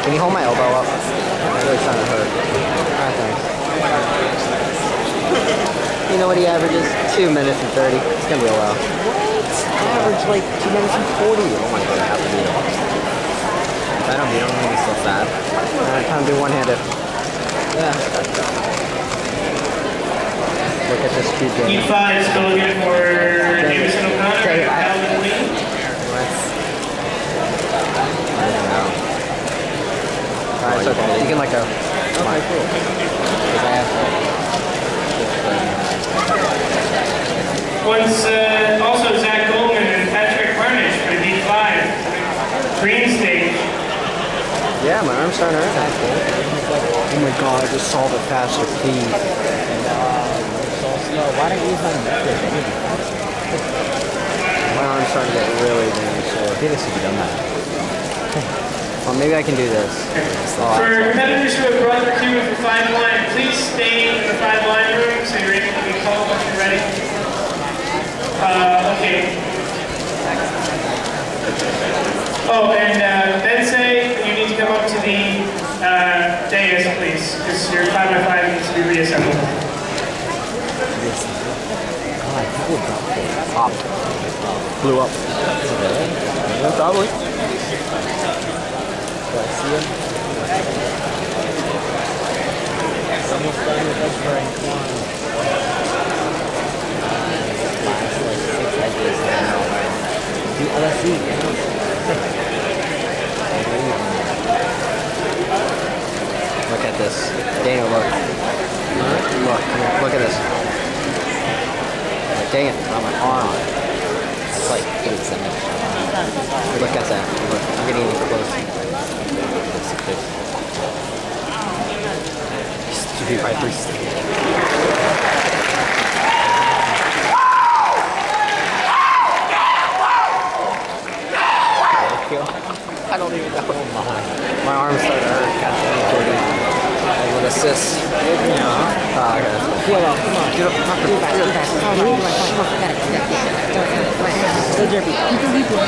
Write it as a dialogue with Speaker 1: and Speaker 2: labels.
Speaker 1: Can you hold my elbow up? It's really starting to hurt. Alright, thanks. You know what he averages? 2 minutes and 30. It's gonna be a while. What? Average like 2 minutes and 40. Oh my god, I have to beat him. If I don't beat him, I'm gonna be so sad. Alright, time to do one-handed. Yeah. Look at this cute game.
Speaker 2: E5 still looking for Davison O'Connor and Calvin Lee.
Speaker 1: I don't know. Alright, it's okay. You can let go. Okay, cool. Because I have
Speaker 2: Once also Zach Goldman and Patrick Harnish for D5. Green stage.
Speaker 1: Yeah, my arm's starting to hurt. Oh my god, I just saw the faster feed. Why don't you use my method? My arm's starting to get really damn sore. I this if you done that. Well, maybe I can do this.
Speaker 2: For competitors who have brought their cue for 5 line, please stay in the 5 line room so you're able to be called once you're ready. Okay. Oh, and Bensei, you need to come up to the dais, please, because your 5x5 needs to be reassembled.
Speaker 1: God, people dropped it. Popped. Blew up. Yeah, probably. Do I see him? It's almost done with us for let's see. Look at this. Daniel, look. Look at this. Dang it, on my arm. It's like 8 centimeters. Look at that. Look, I'm getting even closer. Stupid by 3. I don't even know. My arm's starting to hurt. I would assist. Yeah. Okay, that's fine. Come on. Do it. Do it fast. Do it fast.